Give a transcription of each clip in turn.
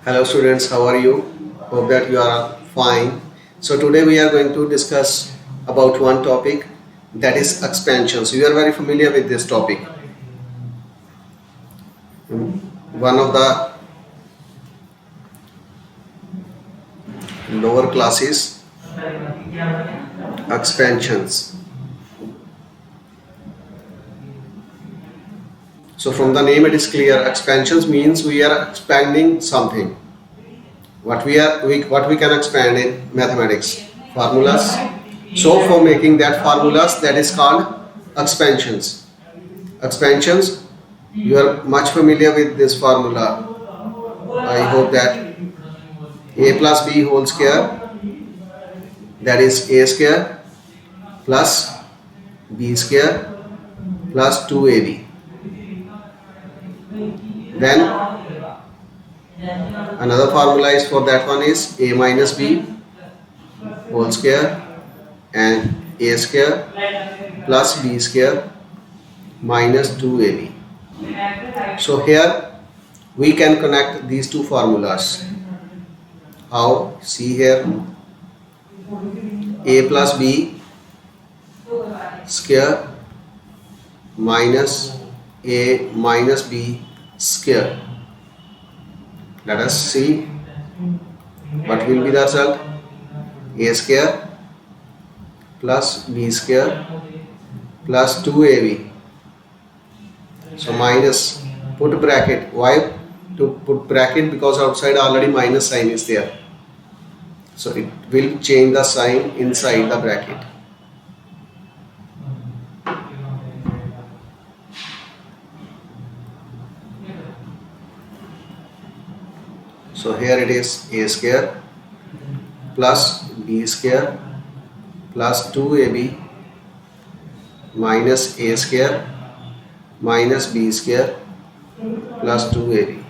Hello students, how are you? Hope that you are fine. So today we are going to discuss about one topic, that is expansions. You are very familiar with this topic. One of the lower classes, expansions. So from the name it is clear, expansions means we are expanding something. What we can expand in mathematics? Formulas. So for making that formulas, that is called expansions. Expansions, you are much familiar with this formula. I hope that a plus b whole square, that is a square plus b square plus 2ab. Then another formula is for that one is a minus b whole square and a square plus b square minus 2ab. So here we can connect these two formulas. How? See here, a plus b square minus a minus b square. Let us see what will be the result. A square plus b square plus 2ab. So minus, put bracket. Why to put bracket? Because outside already minus sign is there. So it will change the sign inside the bracket. So here it is a square plus b square plus 2ab minus a square minus b square plus 2ab.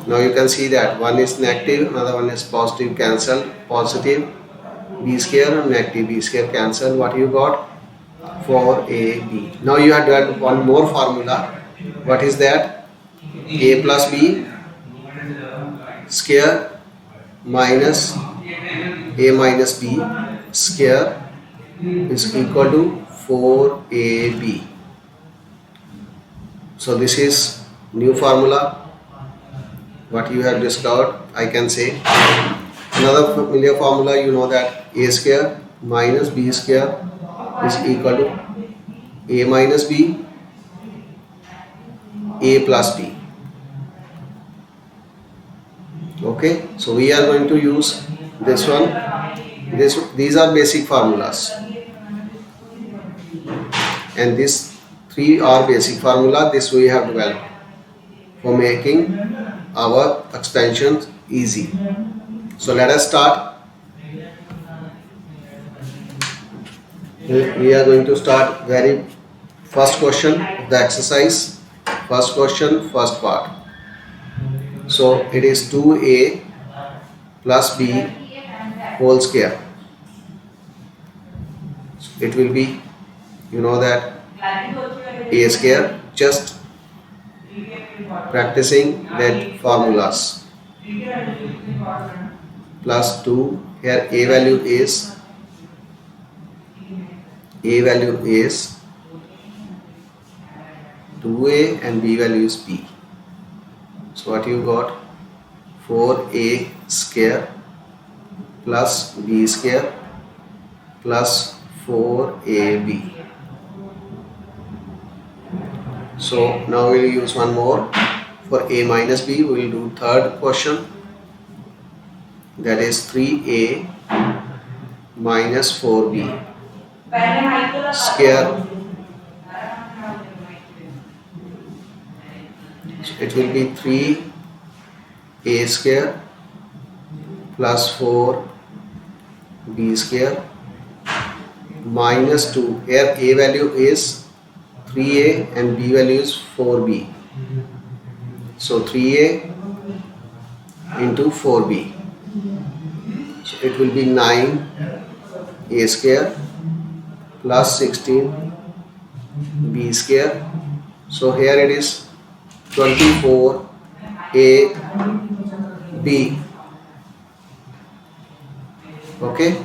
Now you can see that one is negative, another one is positive, cancel. Positive b square and negative b square cancel. What you got? 4ab. Now you have got one more formula. What is that? A plus b square minus a minus b square is equal to 4ab. So this is new formula what you have discovered. I can say another familiar formula, you know that a square minus b square is equal to a minus b a plus b. Okay, so we are going to use this one. These are basic formulas, and these three are basic formula. This we have developed for making our expansions easy. So let us start. We are going to start very first question of the exercise. First question, first part. So it is 2a plus b whole square. So it will be, you know that a square, just practicing that formulas, plus 2. Here a value is 2a and b value is b. So what you got? 4a square plus b square plus 4ab. So now we will use one more. For a minus b, we will do third question, that is 3a minus 4b square. So it will be 3a square plus 4b square minus 2. Here a value is 3a and b value is 4b. So 3a into 4b. So it will be 9a square plus 16 b square. So here it is 24 a b. Okay.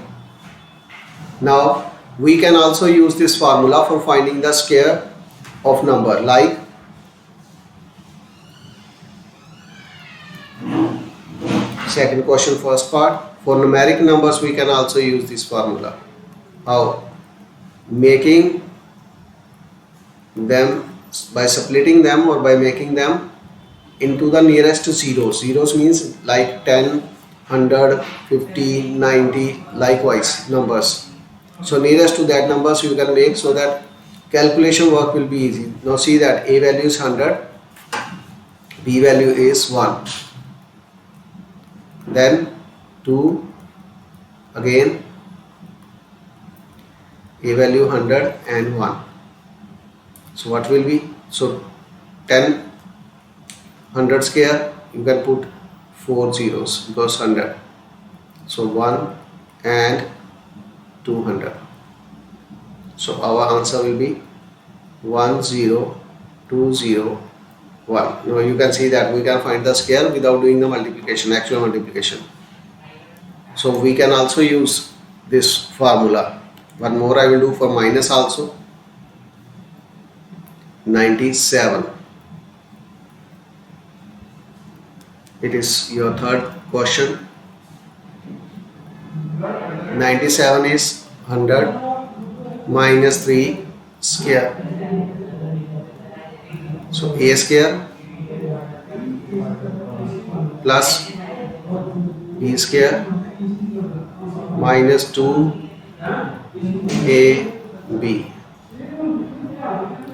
Now we can also use this formula for finding the square of number, like second question first part. For numeric numbers we can also use this formula. How? Making them by splitting them or by making them into the nearest zeros. Zeros means like 10, 100, 50, 90, likewise numbers. So nearest to that numbers you can make, so that calculation work will be easy. Now see that a value is 100, b value is 1, then 2, again a value 100 and 1. So what will be? So 10, 100 square, you can put 4 zeros because 100. So 1 and 200. So our answer will be 1, 0, 2, 0, 1. Now you can see that we can find the square without doing the multiplication, actual multiplication. So we can also use this formula. One more I will do for minus also. 97. It is your third question. 97 is 100 minus 3 square. So a square plus b square minus 2ab.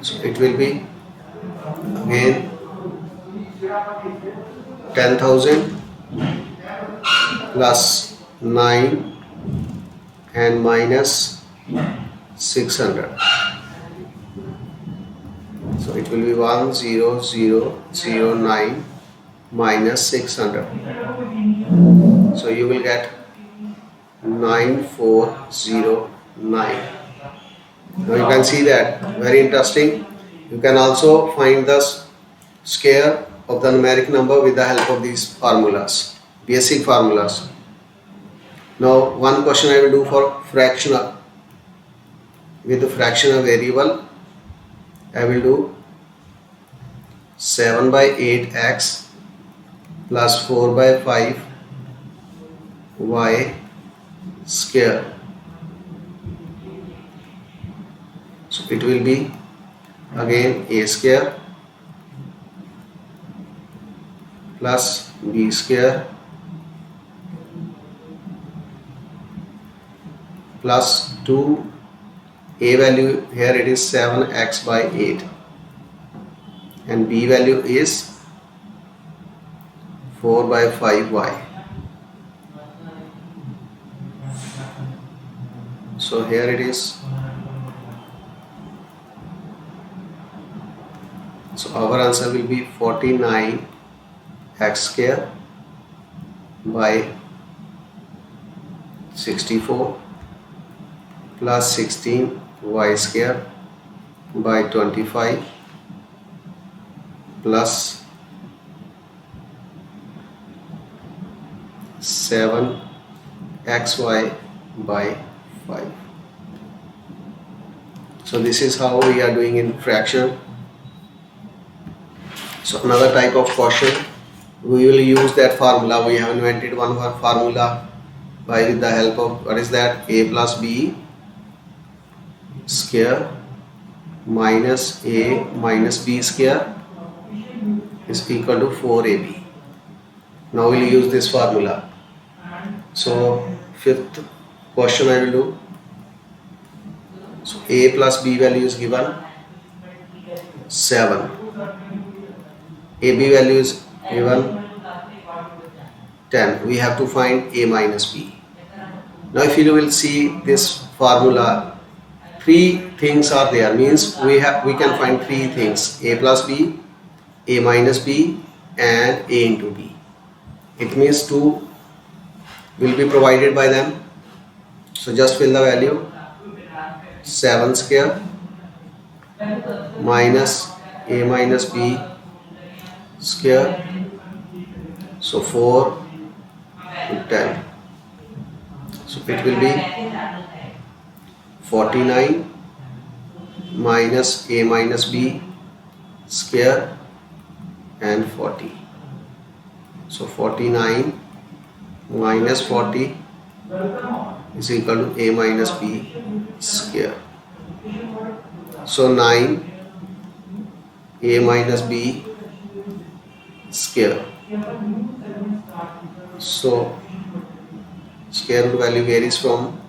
So it will be again 10,000 plus 9 and minus 600. So it will be 10009 minus 600. So you will get 9409. Now you can see that, very interesting. You can also find the square of the numeric number with the help of these formulas, basic formulas. Now one question I will do for fractional. With the fractional variable I will do 7 by 8x plus 4 by 5 y square. So it will be again a square plus b square plus 2, a value here it is 7x by 8 and b value is 4 by 5y. So here it is. So our answer will be 49 x square by 64 plus 16 y square by 25 plus 7 xy by 5. So this is how we are doing in fraction. So another type of question, we will use that formula. We have invented one more formula by with the help of, what is that, a plus b square minus a minus b square is equal to 4ab. Now we will use this formula. So fifth question I will do. So a plus b value is given 7. AB value is given 10. We have to find a minus b. Now if you will see this formula, three things are there, means we can find three things: a plus b, a minus b and a into b. It means 2 will be provided by them. So just fill the value. 7 square minus a minus b square. So 4 to 10. So it will be 49 minus a minus b square and 40. So 49 minus 40 is equal to a minus b square. So 9 a minus b square. So square root value varies from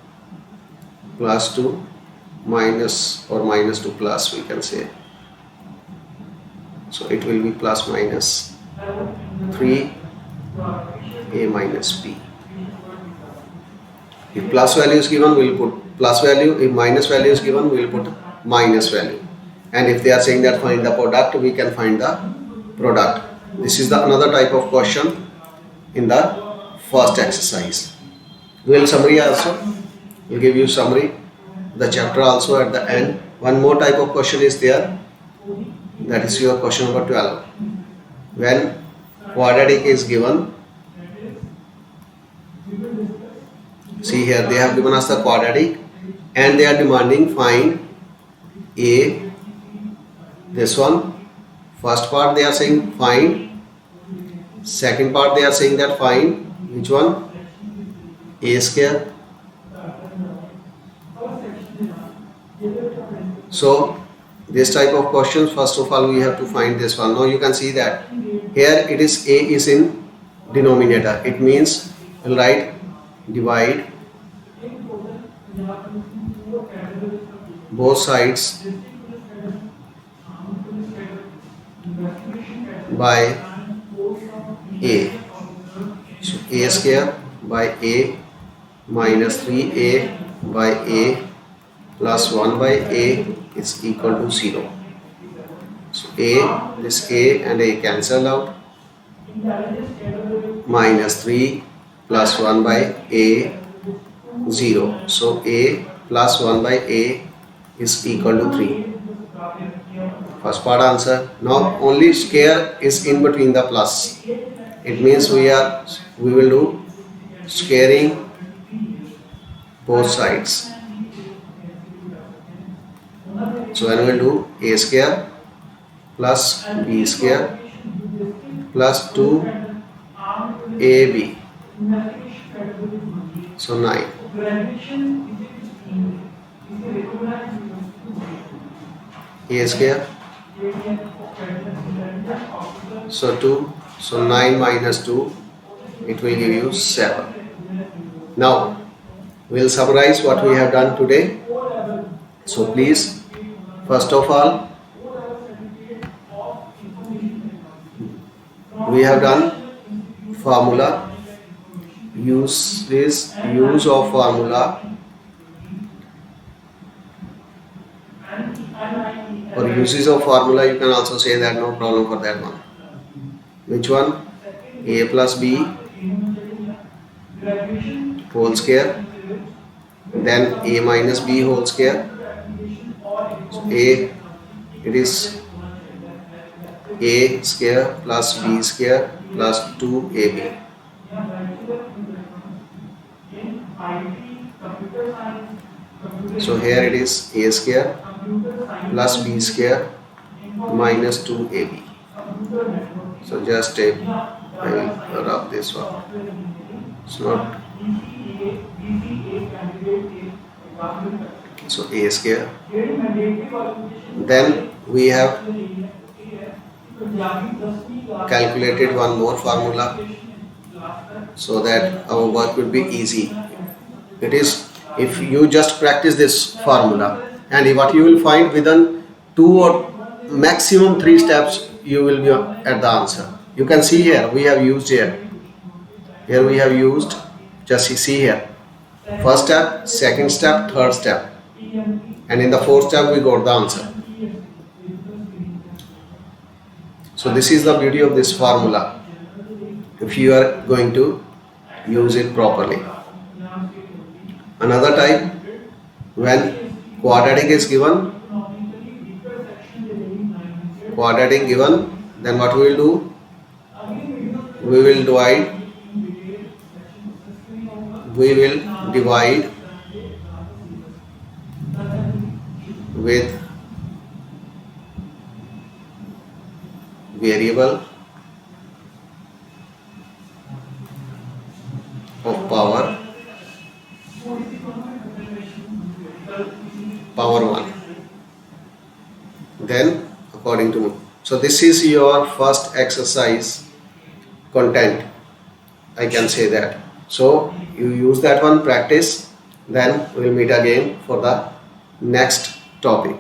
plus to minus or minus to plus, we can say. So it will be plus minus 3 a minus b. If plus value is given, we will put plus value. If minus value is given, we will put minus value. And if they are saying that find the product, we can find the product. This is the another type of question in the first exercise. We will summary also. We will give you summary. The chapter also at the end. One more type of question is there. That is your question number 12. When quadratic is given, see here they have given us the quadratic and they are demanding find a, this one. First part they are saying find. Second part they are saying that find which one? A square. So this type of questions, first of all we have to find this one. Now you can see that here it is a is in denominator. It means we'll write divide both sides by a. So a square by a minus 3a by a plus 1 by a is equal to 0. So a, this a and a cancel out. Minus 3 plus 1 by a 0. So a plus 1 by a is equal to 3. First part answer. Now only square is in between the plus. It means we will do squaring both sides. So when we will do a square plus b square plus 2ab. So 9. A square. So 2. So 9 minus 2. It will give you 7. Now we will summarize what we have done today. So please, first of all, we have done formula, use of formula or uses of formula. You can also say that, no problem for that one. Which one? A plus b whole square, then a minus b whole square. So a, it is a square plus b square plus 2ab. So here it is a square plus b square minus 2ab. So just I will rub this one. It's not. So a square. Then we have calculated one more formula so that our work will be easy. It is, if you just practice this formula, and what you will find within 2 or maximum 3 steps you will be at the answer. You can see here we have used here we have used, just see here, first step, second step, third step, and in the fourth step we got the answer. So this is the beauty of this formula if you are going to use it properly. Another type, when quadratic is given, then what we will do? We will divide with variable of power 1. Then according to me. So this is your first exercise content, I can say that. So you use that one, practice, then we'll meet again for the next topic.